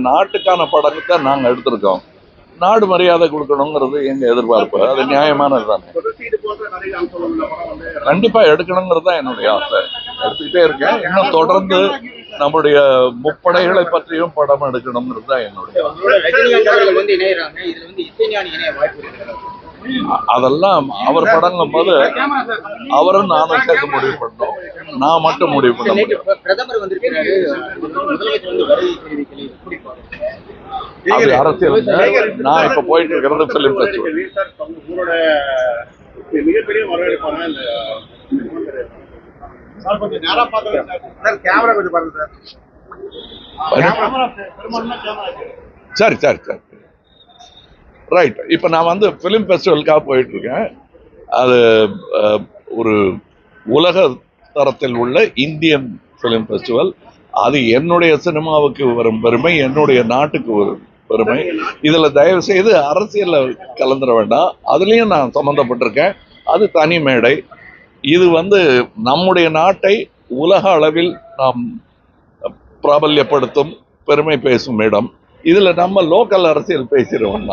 நாட்டுக்கான படத்தை நாங்கள் எடுத்திருக்கோம். நாடு மரியாதை கொடுக்கணுங்கிறது எங்க எதிர்பார்ப்பு. அது நியாயமானது தானே. கண்டிப்பா எடுக்கணுங்கிறது தான் என்னுடைய ஆசை. எடுத்துக்கிட்டே இருக்கேன். இன்னும் தொடர்ந்து நம்முடைய முப்படைகளை பற்றியும் படம் எடுக்கணுங்கிறது தான் என்னுடைய. அதெல்லாம் அவர் படங்கும் போது அவரும் நானும் சேர்த்து முடிவு பண்ணோம். நான் மட்டும் முடிவு பண்ண முடியும். அது அரசியல். நான் இப்ப போயிட்டு இருக்கிறது பிலிம் ஃபெஸ்டிவல். மிகப்பெரிய வரவேற்பான சரி சரி சரி ரைட். இப்போ நான் வந்து ஃபிலிம் ஃபெஸ்டிவலுக்காக போயிட்டு இருக்கேன். அது ஒரு உலக தரத்தில் உள்ள இந்தியன் ஃபிலிம் ஃபெஸ்டிவல். அது என்னுடைய சினிமாவுக்கு வரும் பெருமை, என்னுடைய நாட்டுக்கு வரும் பெருமை. இதில் தயவு செய்து அரசியலில் கலந்துட வேண்டாம். அதுலேயும் நான் சம்மந்தப்பட்டிருக்கேன். அது தனி மேடை. இது வந்து நம்முடைய நாட்டை உலக அளவில் நாம் பிராபல்யப்படுத்தும் பெருமை பேசும் இடம். இதில் நம்ம லோக்கல் அரசியல் பேசிடுவோம்.